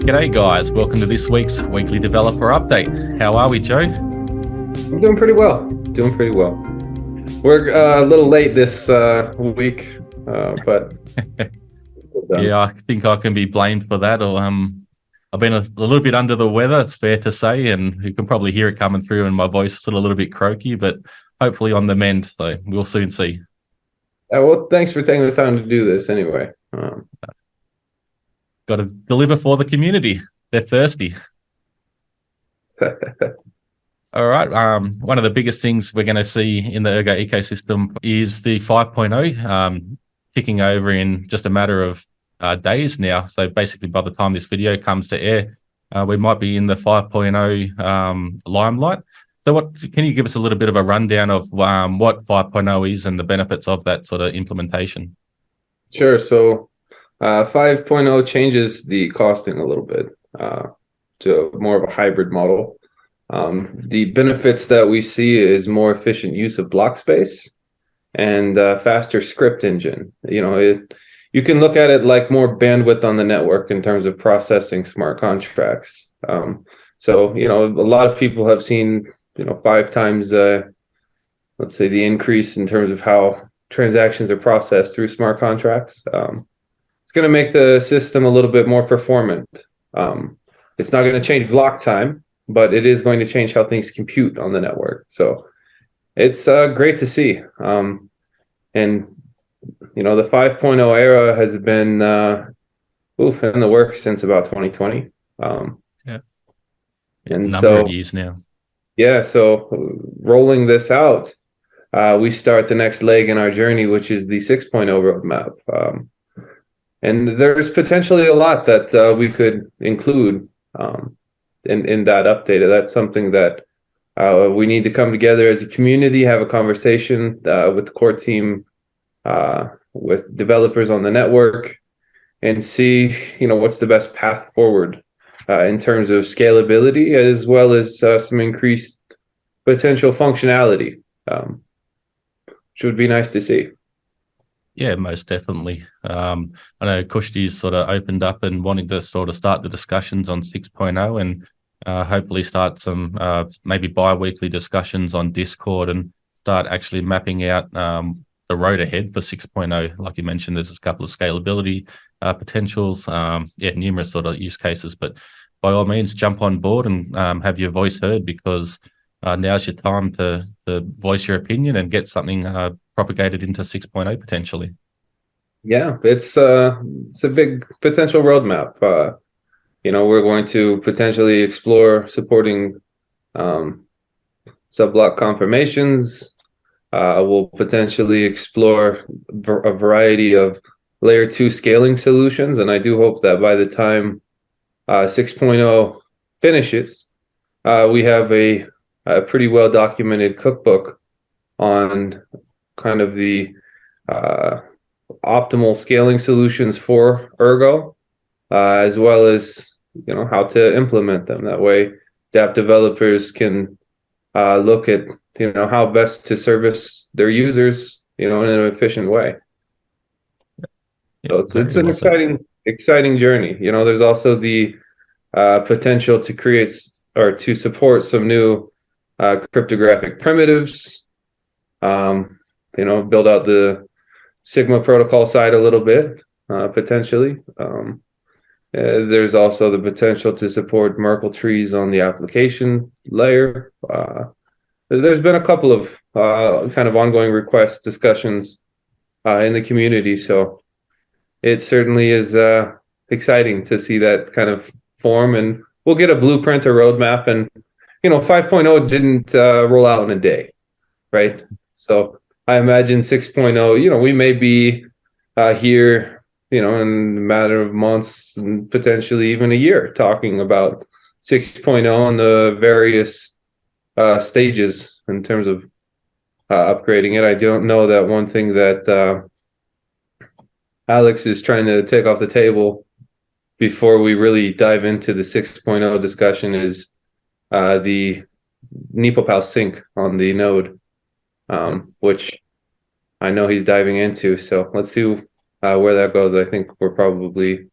G'day guys, welcome to this week's weekly developer update. How are we, Joe? I'm doing pretty well. We're a little late this week, but Yeah, I think I can be blamed for that. Or I've been a little bit under the weather, it's fair to say, and you can probably hear it coming through, and my voice is still a little bit croaky, but hopefully on the mend. So we'll soon see. well, thanks for taking the time to do this anyway. Got to deliver for the community. They're thirsty. All right. One of the biggest things we're going to see in the Ergo ecosystem is the 5.0 ticking over in just a matter of days now. So basically, by the time this video comes to air, we might be in the 5.0 limelight. So what can you give us a little bit of a rundown of what 5.0 is and the benefits of that sort of implementation? Sure. So 5.0 changes the costing a little bit to more of a hybrid model. The benefits that we see is more efficient use of block space and faster script engine. You can look at it like more bandwidth on the network in terms of processing smart contracts. So a lot of people have seen 5 times let's say the increase in terms of how transactions are processed through smart contracts. It's going to make the system a little bit more performant. It's not going to change block time, but it is going to change how things compute on the network. So it's great to see. And the 5.0 era has been in the works since about 2020. Yeah, and a number of years now. Yeah, so rolling this out, we start the next leg in our journey, which is the 6.0 roadmap. And there's potentially a lot that we could include in that update. That's something that we need to come together as a community, have a conversation with the core team, with developers on the network, and see what's the best path forward in terms of scalability, as well as some increased potential functionality, which would be nice to see. Yeah, most definitely. I know Kushti's sort of opened up and wanting to sort of start the discussions on 6.0 and hopefully start some maybe bi-weekly discussions on Discord and start actually mapping out the road ahead for 6.0. Like you mentioned, there's a couple of scalability potentials, numerous sort of use cases, but by all means, jump on board and have your voice heard, because now's your time to voice your opinion and get something propagated into 6.0 potentially. Yeah, it's a big potential roadmap. We're going to potentially explore supporting subblock confirmations. We'll potentially explore a variety of layer 2 scaling solutions, and I do hope that by the time 6.0 finishes, we have a pretty well documented cookbook on kind of the optimal scaling solutions for Ergo, as well as how to implement them. That way, DApp developers can look at how best to service their users in an efficient way. So it's an exciting journey. There's also the potential to create or to support some new cryptographic primitives. Build out the Sigma protocol side a little bit, potentially. There's also the potential to support Merkle trees on the application layer. There's been a couple of kind of ongoing requests, discussions in the community. So it certainly is exciting to see that kind of form, and we'll get a blueprint or roadmap. And 5.0 didn't roll out in a day, right? So I imagine 6.0, we may be here, in a matter of months and potentially even a year, talking about 6.0 and the various stages in terms of upgrading it. I don't know that one thing that Alex is trying to take off the table before we really dive into the 6.0 discussion is the NepoPal sync on the node, which I know he's diving into. So let's see where that goes. I think we're probably,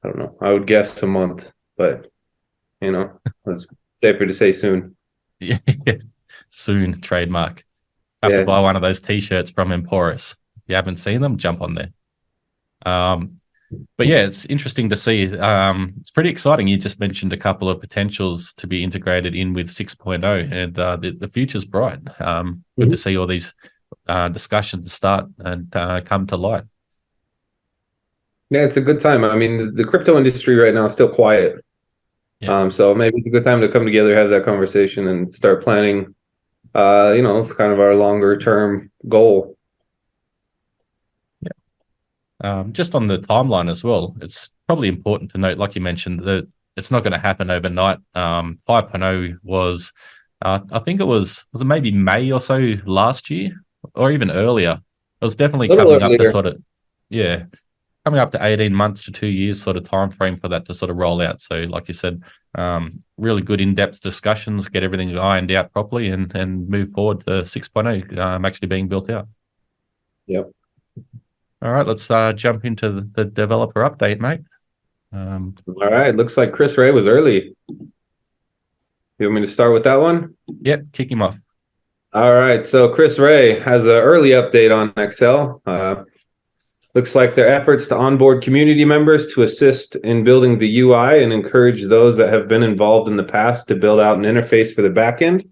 I don't know, I would guess a month, but it's safer to say soon. Yeah, soon trademark. Have to Yeah. buy one of those T-shirts from Emporis. If you haven't seen them, jump on there. But yeah, it's interesting to see. It's pretty exciting. You just mentioned a couple of potentials to be integrated in with 6.0, and the future's bright. Good to Mhm. see all these discussions start and come to light. Yeah, it's a good time. I mean, the crypto industry right now is still quiet. Yeah. So maybe it's a good time to come together, have that conversation, and start planning. It's kind of our longer term goal. Just on the timeline as well, it's probably important to note, like you mentioned, that it's not going to happen overnight. 5.0 was, I think it was maybe May or so last year, or even earlier. It was definitely A little coming up to earlier. sort of, yeah, coming up to 18 months to 2 years sort of time frame for that to sort of roll out. So, like you said, really good in-depth discussions, get everything ironed out properly, and move forward to 6.0 actually being built out. Yep. All right, let's jump into the developer update, mate. All right. Looks like Chris Ray was early. You want me to start with that one? Yeah, kick him off. All right. So Chris Ray has an early update on Excel. Looks like their efforts to onboard community members to assist in building the UI and encourage those that have been involved in the past to build out an interface for the backend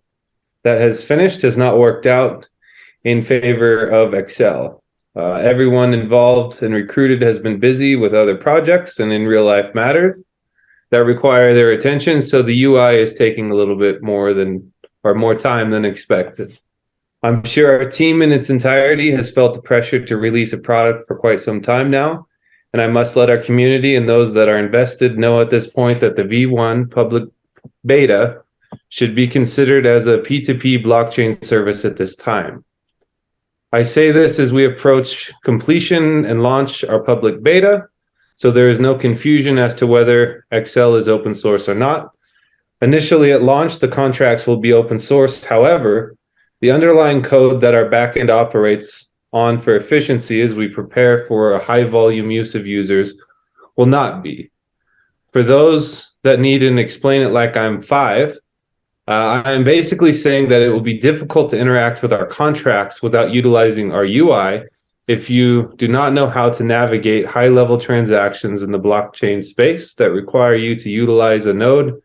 that has finished has not worked out in favor of Excel. Everyone involved and recruited has been busy with other projects and in real life matters that require their attention. So the UI is taking a little bit more time than expected. I'm sure our team in its entirety has felt the pressure to release a product for quite some time now. And I must let our community and those that are invested know at this point that the V1 public beta should be considered as a P2P blockchain service at this time. I say this as we approach completion and launch our public beta, so there is no confusion as to whether Excel is open source or not. Initially at launch, the contracts will be open source. However, the underlying code that our backend operates on for efficiency as we prepare for a high volume use of users will not be. For those that need and explain it like I'm five, I'm basically saying that it will be difficult to interact with our contracts without utilizing our UI if you do not know how to navigate high level transactions in the blockchain space that require you to utilize a node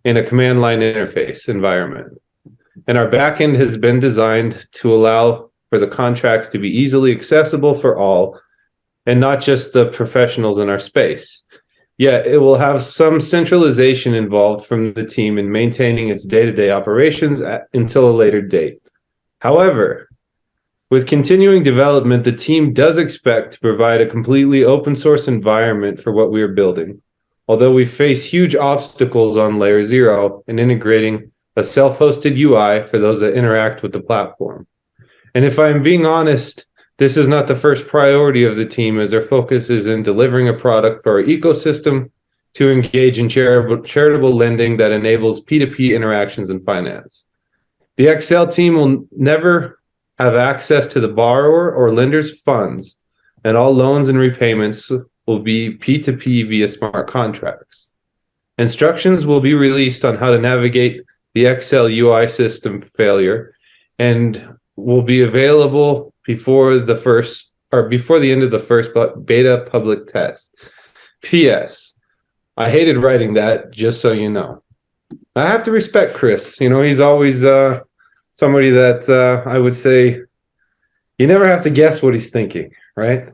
in a command line interface environment. And our backend has been designed to allow for the contracts to be easily accessible for all and not just the professionals in our space. Yet it will have some centralization involved from the team in maintaining its day-to-day operations until a later date. However, with continuing development, the team does expect to provide a completely open source environment for what we are building. Although we face huge obstacles on layer 0 in integrating a self-hosted UI for those that interact with the platform. And if I'm being honest, this is not the first priority of the team, as our focus is in delivering a product for our ecosystem to engage in charitable lending that enables P2P interactions in finance. The Excel team will never have access to the borrower or lender's funds, and all loans and repayments will be P2P via smart contracts. Instructions will be released on how to navigate the Excel UI system failure and will be available before the end of the first beta public test. P.S. I hated writing that, just so you know. I have to respect Chris. He's always somebody that I would say you never have to guess what he's thinking, right?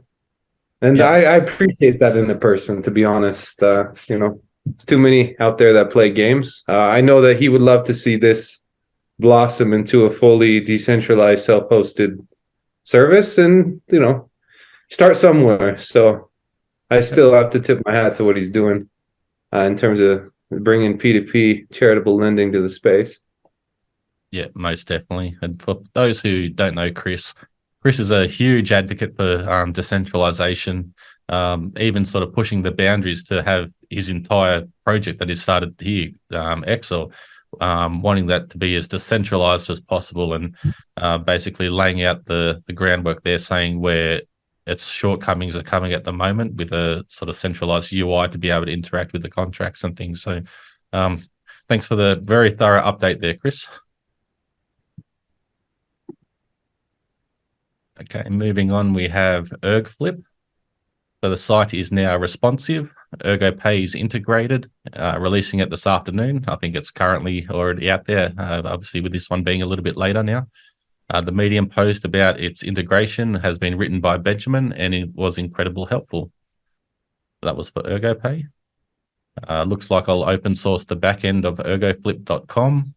And Yeah, I appreciate that in a person, to be honest. There's too many out there that play games. I know that he would love to see this blossom into a fully decentralized, self-hosted service, and start somewhere. So I still have to tip my hat to what he's doing in terms of bringing P2P charitable lending to the space. yeah, most definitely. And for those who don't know Chris is a huge advocate for decentralization, even sort of pushing the boundaries to have his entire project that he started here, Exle, wanting that to be as decentralized as possible, and basically laying out the groundwork there, saying where its shortcomings are coming at the moment with a sort of centralized UI to be able to interact with the contracts and things. So thanks for the very thorough update there, Chris. Okay, moving on, we have ErgFlip. So the site is now responsive. Ergo Pay is integrated, releasing it this afternoon. I think it's currently already out there, obviously with this one being a little bit later now. The Medium post about its integration has been written by Benjamin, and it was incredibly helpful. That was for Ergo Pay. Looks like I'll open source the backend of ergoflip.com,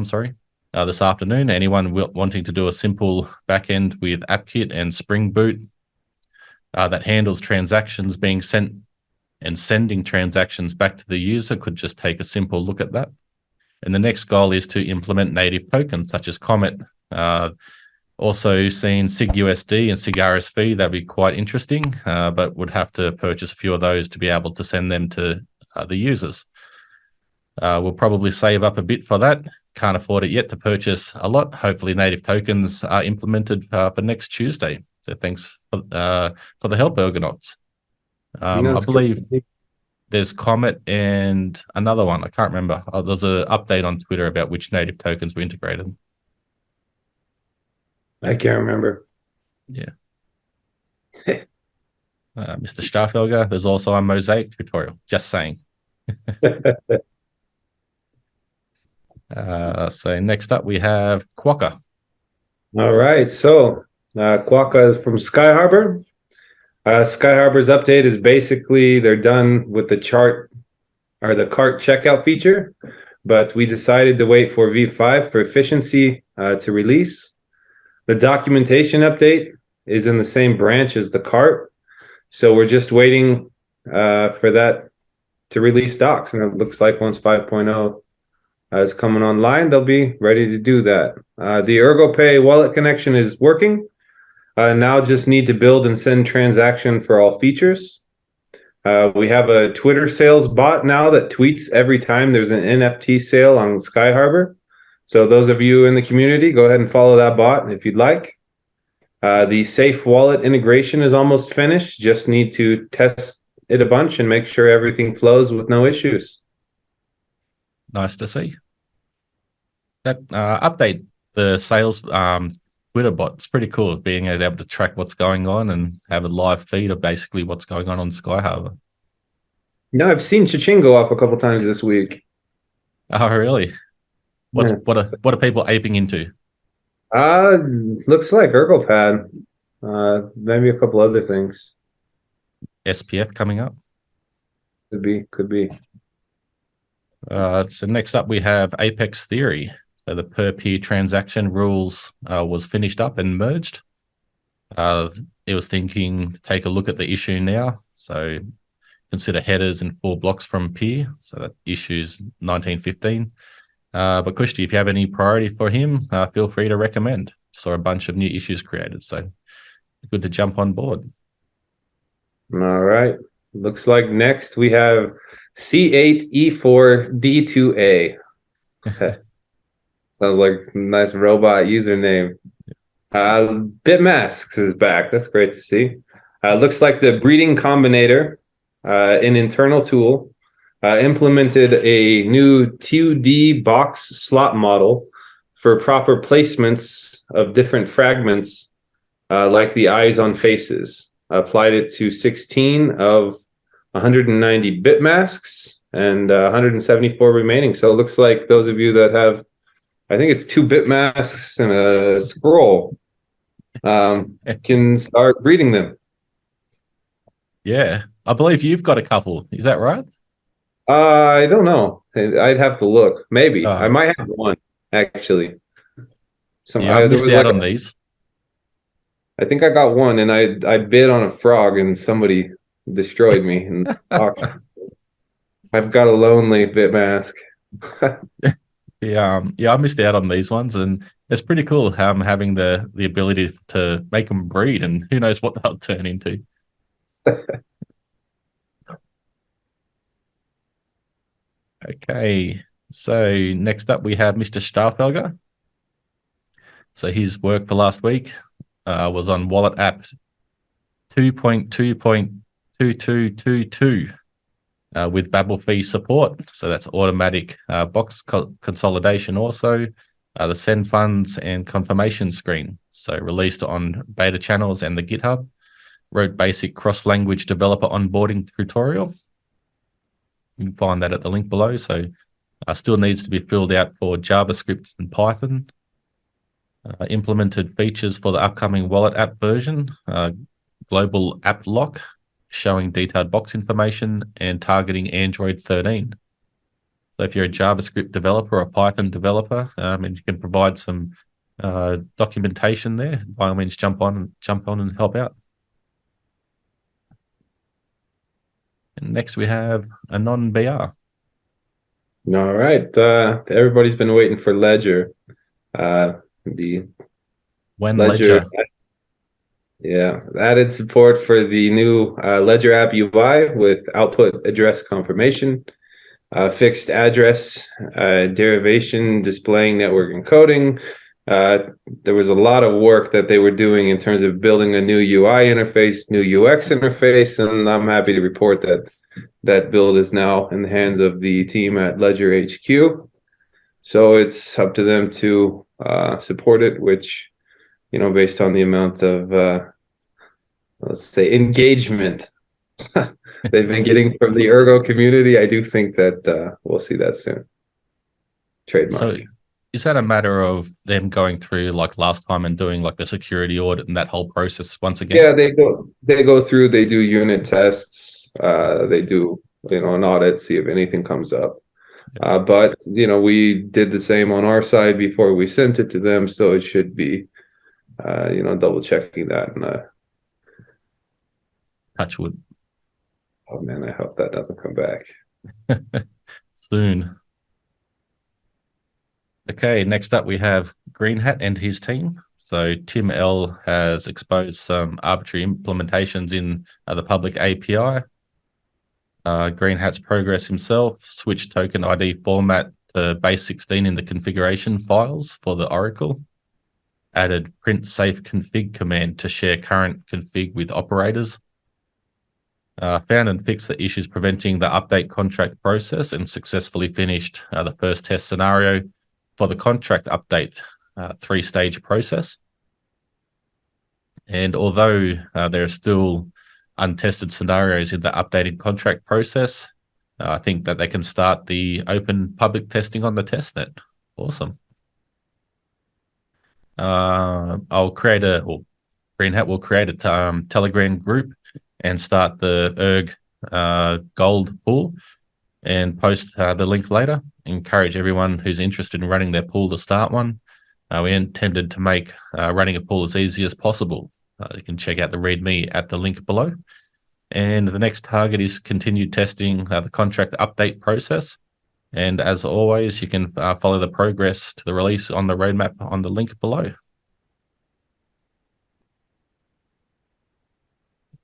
sorry, this afternoon. Anyone wanting to do a simple backend with AppKit and Spring Boot that handles transactions being sent and sending transactions back to the user could just take a simple look at that. And the next goal is to implement native tokens such as Comet. Also seen SigUSD and SigRSV. That'd be quite interesting, but would have to purchase a few of those to be able to send them to the users. We'll probably save up a bit for that. Can't afford it yet to purchase a lot. Hopefully native tokens are implemented for next Tuesday. So thanks for the help, Ergonauts. I believe there's Comet and another one. I can't remember. There's an update on Twitter about which native tokens were integrated. I can't remember. Yeah. Mr. Starfelger, there's also a Mosaic tutorial. Just saying. So next up, we have Quokka. All right. So Quokka is from Sky Harbor. Sky Harbor's update is basically they're done with the chart or the cart checkout feature, but we decided to wait for V5 for efficiency to release. The documentation update is in the same branch as the cart, so we're just waiting for that to release docs, and it looks like once 5.0 is coming online, they'll be ready to do that. The Ergo Pay wallet connection is working. Now just need to build and send transaction for all features. We have a Twitter sales bot now that tweets every time there's an NFT sale on Sky Harbor. So those of you in the community, go ahead and follow that bot if you'd like. The Safe Wallet integration is almost finished. Just need to test it a bunch and make sure everything flows with no issues. Nice to see. That update, the sales Twitter bot, it's pretty cool being able to track what's going on and have a live feed of basically what's going on Sky Harbor. No, I've seen Cha-Ching go up a couple times this week. Oh, really? What are people aping into? Looks like ErgoPad. Maybe a couple other things. SPF coming up. Could be. So next up we have Apex Theory. So the per peer transaction rules was finished up and merged. It was thinking to take a look at the issue now. So consider headers in 4 blocks from peer. So that issue's 1915. But Kushti, if you have any priority for him, feel free to recommend. Saw a bunch of new issues created, so good to jump on board. All right. Looks like next we have C8E4D2A. Sounds like a nice robot username. Bitmasks is back. That's great to see. Looks like the breeding combinator, an internal tool, implemented a new 2D box slot model for proper placements of different fragments, like the eyes on faces. Applied it to 16 of 190 bit masks and 174 remaining. So it looks like those of you that have, I think it's 2 bit masks and a scroll, can start breeding them. Yeah, I believe you've got a couple. Is that right? I don't know. I'd have to look. Maybe I might have one actually. I missed out on these. I think I got one, and I bid on a frog, and somebody destroyed me. And I've got a lonely bit mask. Yeah, I missed out on these ones, and it's pretty cool having the ability to make them breed, and who knows what they'll turn into. Okay, So next up, we have Mr. Starfelger. So his work for last week was on Wallet App 2.2.2222 with Babel fee support. So that's automatic box consolidation also, the send funds and confirmation screen. So released on beta channels and the GitHub. Wrote basic cross-language developer onboarding tutorial. You can find that at the link below. So still needs to be filled out for JavaScript and Python. Implemented features for the upcoming wallet app version, global app lock, showing detailed box information, and targeting Android 13. So if you're a JavaScript developer or a Python developer, and you can provide some documentation there, by all means jump on and help out. And next we have Anon BR. All right. Everybody's been waiting for Ledger. When Ledger. Yeah, added support for the new Ledger app UI with output address confirmation, fixed address derivation, displaying network encoding. There was a lot of work that they were doing in terms of building a new UI interface, new UX interface, and I'm happy to report that that build is now in the hands of the team at Ledger HQ. So it's up to them to support it, which, you know, based on the amount of, let's say, engagement they've been getting from the Ergo community, I do think that we'll see that soon. Trademark. So is that a matter of them going through like last time and doing like the security audit and that whole process once again? Yeah, they go through, they do unit tests, they do, you know, an audit, see if anything comes up. But, you know, we did the same on our side before we sent it to them, so it should be, you know, double checking that. And touch wood. oh man, I hope that doesn't come back soon. Okay, next up we have Green Hat and his team. So Tim L has exposed some arbitrary implementations in the public API. Green Hat's progress himself, switched token ID format to base 16 in the configuration files for the Oracle. Added print safe config command to share current config with operators. Found and fixed the issues preventing the update contract process and successfully finished the first test scenario for the contract update 3-stage process. And although there are still untested scenarios in the updated contract process, I think that they can start the open public testing on the testnet. Awesome. Green Hat will create a Telegram group and start the Erg gold pool and post the link later. Encourage everyone who's interested in running their pool to start one. We intended to make running a pool as easy as possible. You can check out the README at the link below. And the next target is continued testing the contract update process. And as always, you can follow the progress to the release on the roadmap on the link below.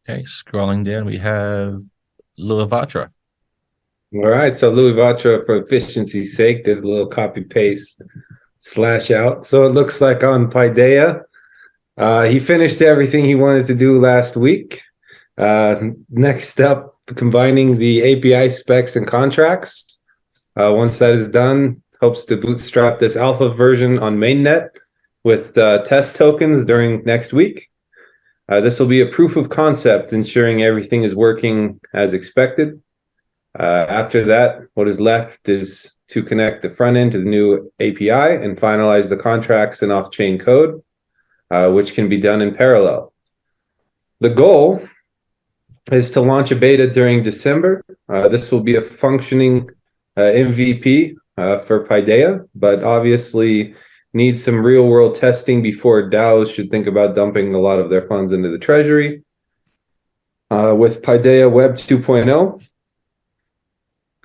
Okay, scrolling down, we have Louis Vatra. All right, so Louis Vatra, for efficiency's sake, did a little copy paste slash out. So it looks like on Paideia, he finished everything he wanted to do last week. Next up, combining the API specs and contracts. Once that is done, hopes to bootstrap this alpha version on mainnet with test tokens during next week. This will be a proof of concept, ensuring everything is working as expected. After that, what is left is to connect the front end to the new API and finalize the contracts and off-chain code, which can be done in parallel. The goal is to launch a beta during December. This will be a functioning MVP for Paideia, but obviously needs some real-world testing before DAOs should think about dumping a lot of their funds into the treasury. With Paideia Web 2.0,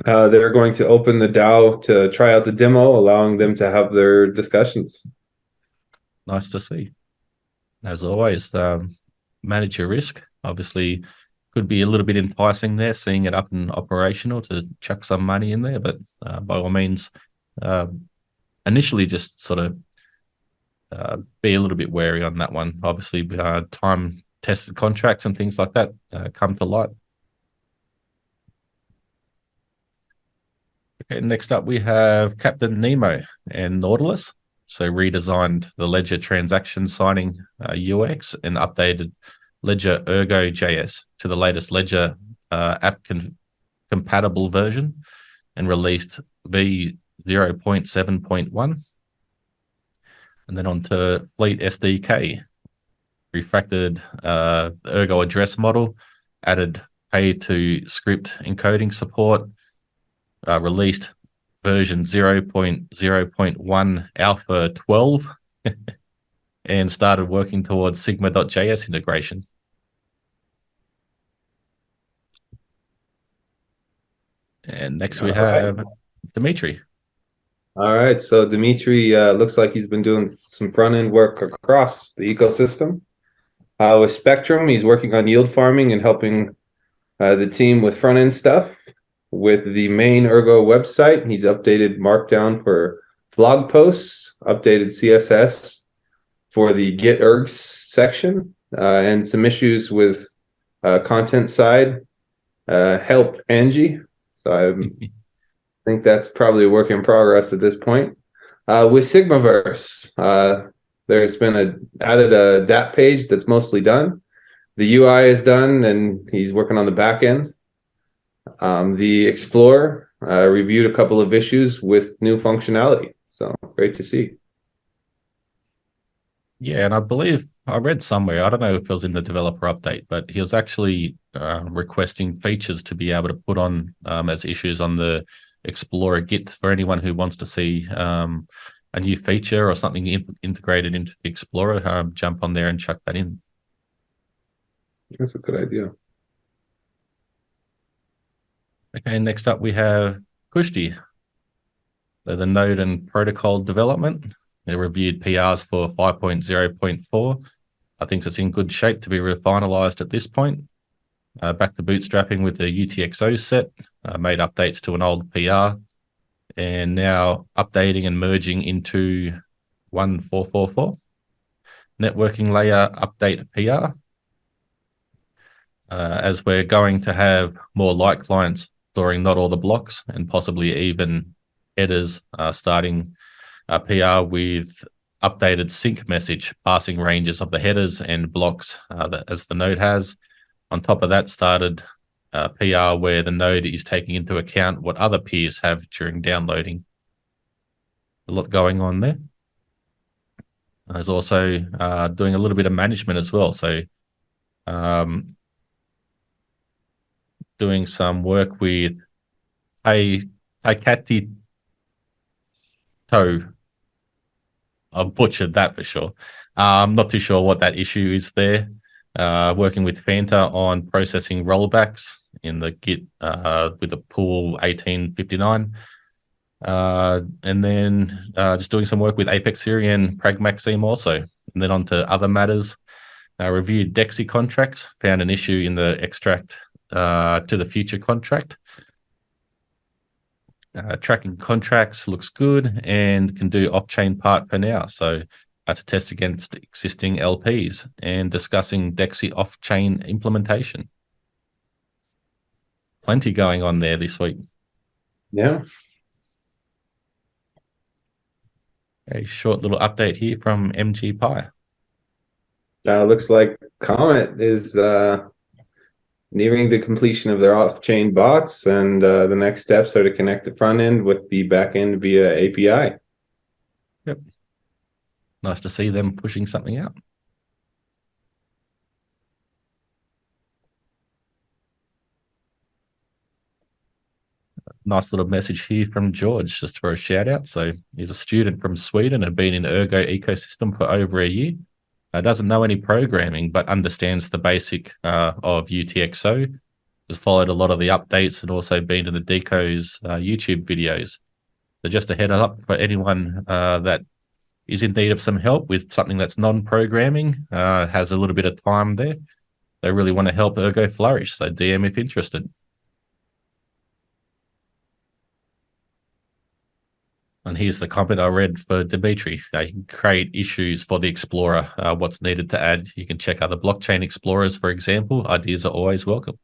they're going to open the DAO to try out the demo, allowing them to have their discussions. Nice to see. As always, manage your risk. Obviously, could be a little bit enticing there, seeing it up and operational to chuck some money in there, but by all means, initially just sort of be a little bit wary on that one. Obviously, time tested contracts and things like that come to light. Okay, next up we have Captain Nemo and Nautilus. So redesigned the Ledger transaction signing UX and updated Ledger Ergo JS to the latest Ledger app compatible version and released v0.7.1. And then on to Fleet SDK, refactored the Ergo address model, added pay to script encoding support, released version 0.0.1 alpha 12, and started working towards sigma.js integration. And next we have Dimitri. All right, so Dimitri looks like he's been doing some front-end work across the ecosystem. With Spectrum, he's working on yield farming and helping the team with front-end stuff. With the main Ergo website, he's updated Markdown for blog posts, updated CSS for the Git Ergs section, and some issues with content side. Help Angie. So I think that's probably a work in progress at this point. With Sigmaverse, there's been added a DAP page that's mostly done. The UI is done, and he's working on the back end. The Explorer reviewed a couple of issues with new functionality. So great to see. Yeah, and I believe I read somewhere, I don't know if it was in the developer update, but he was actually requesting features to be able to put on as issues on the Explorer Git for anyone who wants to see a new feature or something integrated into the Explorer, jump on there and chuck that in. That's a good idea. Okay, next up we have Kushti. So the node and protocol development. They reviewed PRs for 5.0.4. I think it's in good shape to be refinalized at this point. Back to bootstrapping with the UTXO set, made updates to an old PR, and now updating and merging into 1.4.4.4. Networking layer update PR. As we're going to have more light clients storing not all the blocks and possibly even headers, starting a PR with updated sync message, passing ranges of the headers and blocks as the node has. On top of that, started a PR where the node is taking into account what other peers have during downloading. A lot going on there. There's also doing a little bit of management as well. So doing some work with Taikati Toe. I've butchered that for sure. I'm not too sure what that issue is there. Working with Fanta on processing rollbacks in the Git with the pool 1859. And then just doing some work with Apex Theory and Pragmaxime also. And then on to other matters. Reviewed Dexy contracts, found an issue in the extract to the future contract. Tracking contracts looks good and can do off-chain part for now. So to test against existing LPs and discussing Dexy off-chain implementation. Plenty going on there this week. Yeah. A short little update here from MG Pi. Looks like Comet is nearing the completion of their off-chain bots, and the next steps are to connect the front end with the back end via API. Yep. Nice to see them pushing something out. Nice little message here from George, just for a shout out. So he's a student from Sweden and been in Ergo ecosystem for over a year. Doesn't know any programming, but understands the basic of UTXO. Has followed a lot of the updates and also been in the Deco's YouTube videos. So just a head up for anyone that is in need of some help with something that's non-programming, has a little bit of time there. They really want to help Ergo flourish. So DM if interested. And here's the comment I read for Dimitri. You can create issues for the Explorer. What's needed to add? You can check other blockchain explorers, for example. Ideas are always welcome.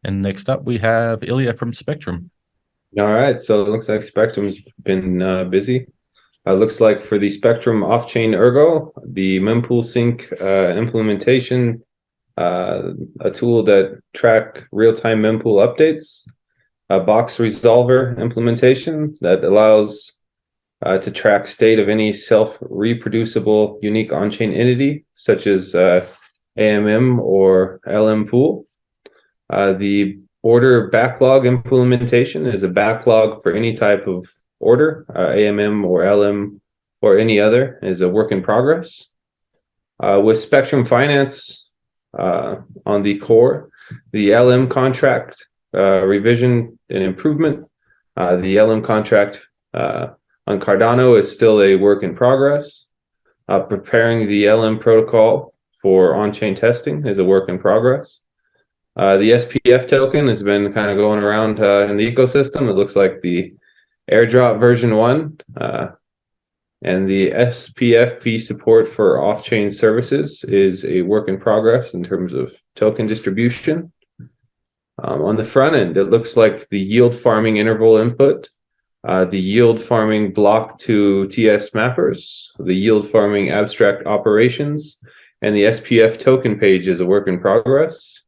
And next up, we have Ilya from Spectrum. All right, so it looks like Spectrum's been busy. Looks like for the Spectrum off-chain Ergo, the mempool sync implementation, a tool that track real-time mempool updates, a box resolver implementation that allows to track state of any self-reproducible unique on-chain entity, such as AMM or LM pool. The order backlog implementation is a backlog for any type of order, AMM or LM or any other, is a work in progress. With Spectrum Finance on the core, the LM contract revision and improvement, the LM contract on Cardano is still a work in progress. Preparing the LM protocol for on-chain testing is a work in progress. The SPF token has been kind of going around in the ecosystem. It looks like the airdrop version 1 and the SPF fee support for off-chain services is a work in progress in terms of token distribution. On the front end, it looks like the yield farming interval input, the yield farming block to TS mappers, the yield farming abstract operations, and the SPF token page is a work in progress.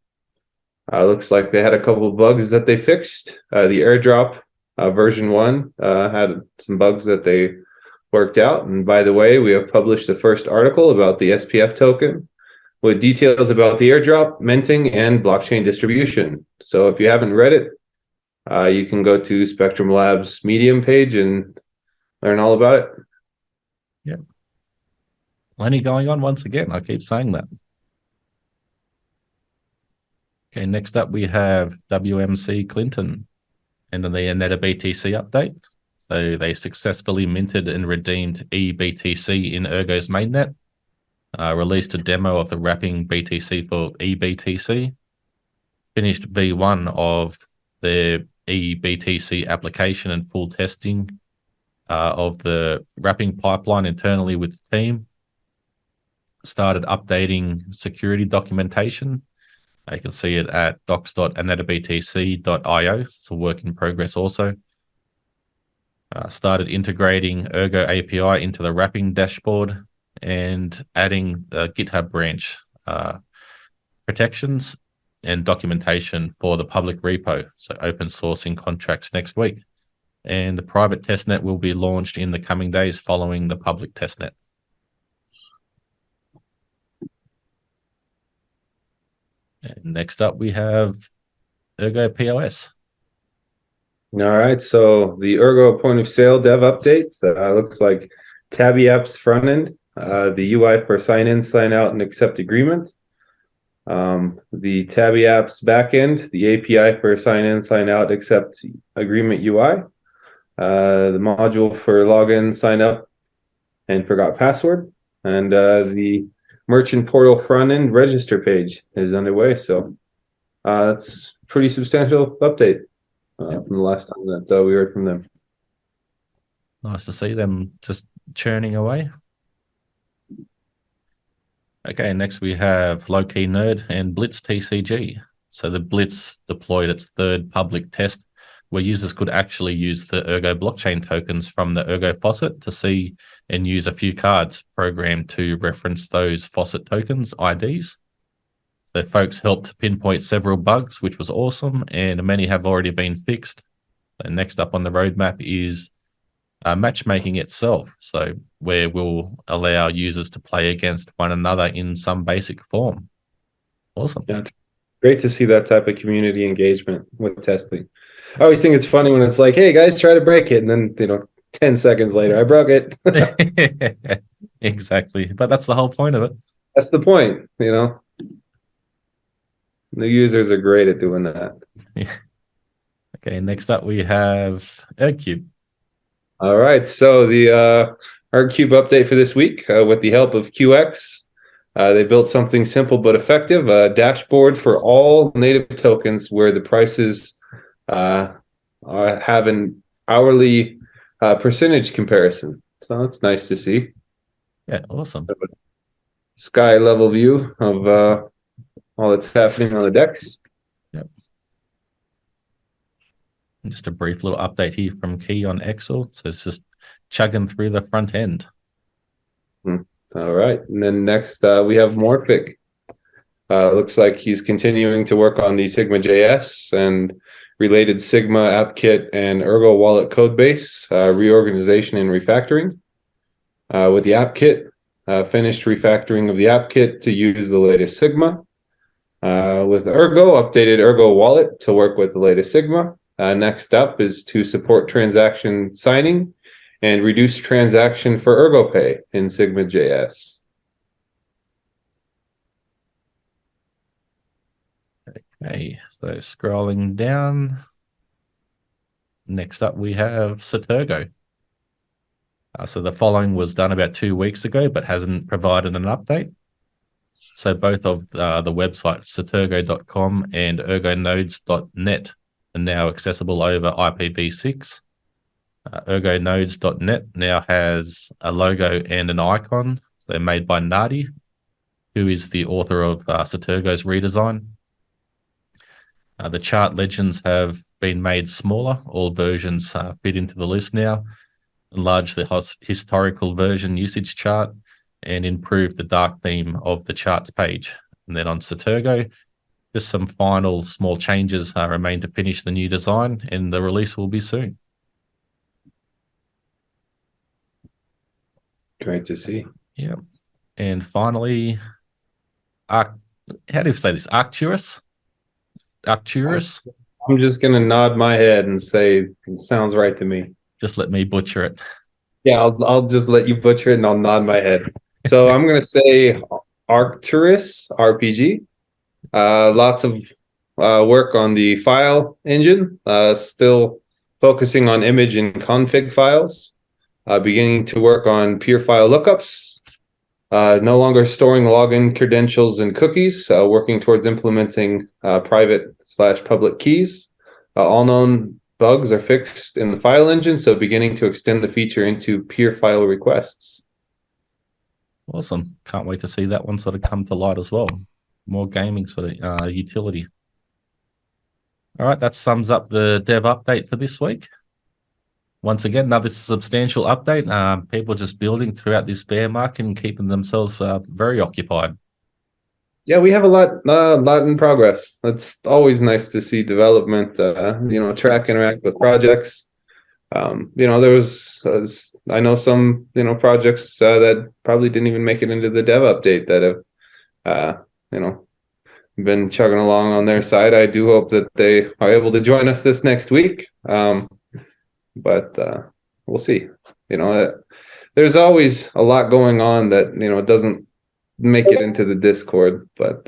Looks like they had a couple of bugs that they fixed. The airdrop version 1 had some bugs that they worked out. And by the way, we have published the first article about the SPF token with details about the airdrop, minting, and blockchain distribution. So if you haven't read it, you can go to Spectrum Labs Medium page and learn all about it. Yeah. Plenty going on once again. I keep saying that. Okay, next up we have WMC Clinton and then the Aneta BTC update. So they successfully minted and redeemed eBTC in Ergo's mainnet, released a demo of the wrapping BTC for eBTC, finished V1 of their eBTC application and full testing of the wrapping pipeline internally with the team, started updating security documentation. You can see it at docs.anetabtc.io. It's a work in progress also. Started integrating Ergo API into the wrapping dashboard and adding the GitHub branch protections and documentation for the public repo. So open sourcing contracts next week. And the private testnet will be launched in the coming days following the public testnet. And next up, we have Ergo POS. All right, so the Ergo point of sale dev update looks like Tabby Apps front end, the UI for sign in, sign out, and accept agreement. The Tabby Apps backend, the API for sign in, sign out, accept agreement UI. The module for login, sign up, and forgot password. And the merchant portal front end register page is underway. So that's a pretty substantial update from the last time that we heard from them. Nice to see them just churning away. Okay, next we have Low-Key Nerd and Blitz TCG. So the Blitz deployed its third public test where users could actually use the Ergo blockchain tokens from the Ergo faucet to see and use a few cards programmed to reference those faucet tokens, IDs. The folks helped pinpoint several bugs, which was awesome, and many have already been fixed. And next up on the roadmap is matchmaking itself, so where we'll allow users to play against one another in some basic form. Awesome. Yeah, it's great to see that type of community engagement with testing. I always think it's funny when it's like, hey guys, try to break it, and then 10 seconds later I broke it. Exactly, but that's the whole point of it. That's the point. The users are great at doing that. Yeah. Okay, next up we have Ergo. All right, so the Ergo update for this week, with the help of QX, they built something simple but effective, a dashboard for all native tokens where the prices have an hourly percentage comparison. So that's nice to see. Yeah, awesome. Sky level view of all that's happening on the decks. Yep. And just a brief little update here from Key on Exle. So it's just chugging through the front end. All right. And then next we have Morphic. Looks like he's continuing to work on the Sigma JS and related Sigma AppKit and Ergo wallet code base reorganization and refactoring. With the AppKit, finished refactoring of the AppKit to use the latest Sigma. With Ergo, updated Ergo wallet to work with the latest Sigma. Next up is to support transaction signing and reduce transaction for Ergo Pay in Sigma JS. Okay, so scrolling down. Next up, we have Saturgo. So the following was done about 2 weeks ago, but hasn't provided an update. So both of the websites, saturgo.com and ergonodes.net, are now accessible over IPv6. Ergonodes.net now has a logo and an icon. So they're made by Nadi, who is the author of Saturgo's redesign. The chart legends have been made smaller. All versions fit into the list now. Enlarge the historical version usage chart and improve the dark theme of the charts page. And then on Saturgo, just some final small changes remain to finish the new design, and the release will be soon. Great to see. Yeah. And finally, how do you say this? Arcturus? Arcturus? I'm just gonna nod my head and say it sounds right to me. Just let me butcher it. Yeah, I'll just let you butcher it and I'll nod my head. So I'm gonna say Arcturus RPG. Lots of work on the file engine. Still focusing on image and config files. Beginning to work on pure file lookups. No longer storing login credentials and cookies. Working towards implementing private/public keys. All known bugs are fixed in the file engine, so beginning to extend the feature into peer file requests. Awesome. Can't wait to see that one sort of come to light as well. More gaming sort of utility. All right, that sums up the dev update for this week. Once again, another substantial update. People just building throughout this bear market and keeping themselves very occupied. Yeah, we have a lot in progress. It's always nice to see development, track, interact with projects. There was, I know some, projects that probably didn't even make it into the dev update that have, been chugging along on their side. I do hope that they are able to join us this next week. But we'll see. There's always a lot going on that, doesn't make it into the Discord, but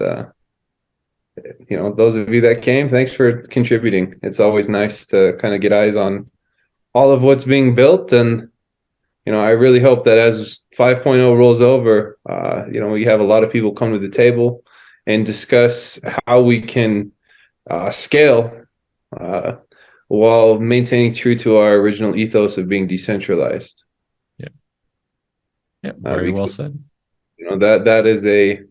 those of you that came, thanks for contributing. It's always nice to kind of get eyes on all of what's being built, and I really hope that as 5.0 rolls over, we have a lot of people come to the table and discuss how we can scale while maintaining true to our original ethos of being decentralized. Yeah, very well said. That is a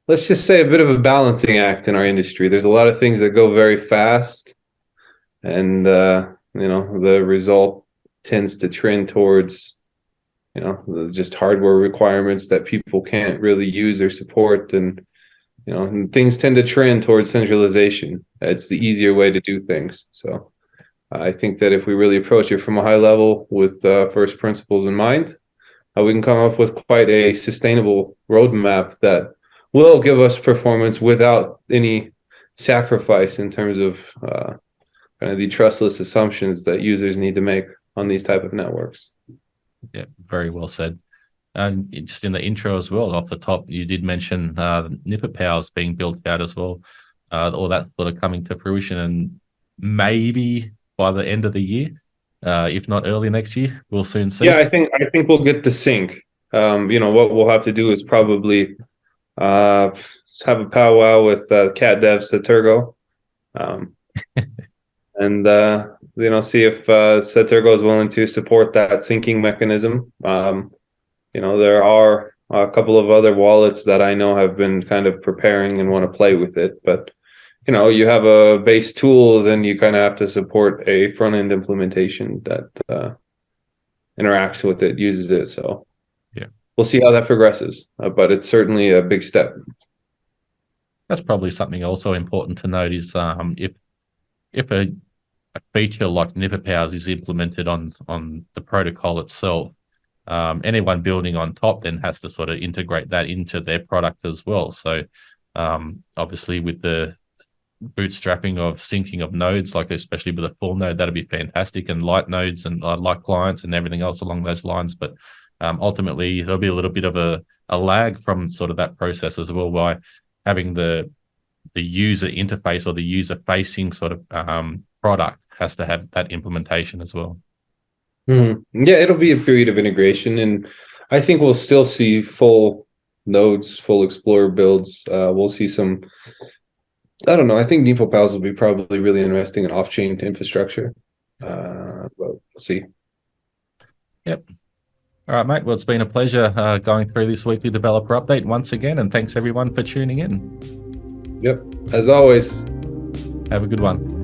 let's just say a bit of a balancing act in our industry. There's a lot of things that go very fast, and the result tends to trend towards just hardware requirements that people can't really use or support, and things tend to trend towards centralization. It's the easier way to do things. So I think that if we really approach it from a high level with first principles in mind, we can come up with quite a sustainable roadmap that will give us performance without any sacrifice in terms of kind of the trustless assumptions that users need to make on these type of networks. Yeah, very well said. And just in the intro as well, off the top, you did mention Nipper Powers being built out as well, all that sort of coming to fruition, and maybe by the end of the year, if not early next year, we'll soon see. Yeah, I think we'll get the sync. What we'll have to do is probably have a powwow with Cat Dev Saturgo, and see if Ergo is willing to support that syncing mechanism. There are a couple of other wallets that I know have been kind of preparing and want to play with it, but you have a base tool, then you kind of have to support a front end implementation that interacts with it, uses it. So yeah, we'll see how that progresses, but it's certainly a big step. That's probably something also important to note is if a feature like NipaPows is implemented on the protocol itself, anyone building on top then has to sort of integrate that into their product as well. So obviously with the bootstrapping of syncing of nodes, like especially with a full node, that'd be fantastic, and light nodes and light clients and everything else along those lines. But ultimately there'll be a little bit of a lag from sort of that process as well, by having the user interface or the user facing sort of product has to have that implementation as well. Yeah, it'll be a period of integration, and I think we'll still see full nodes, full Explorer builds. We'll see some, I don't know, I think NipaPows will be probably really interesting in off-chain infrastructure. But we'll see. Yep. All right, mate. Well, it's been a pleasure going through this weekly developer update once again, and thanks everyone for tuning in. Yep. As always. Have a good one.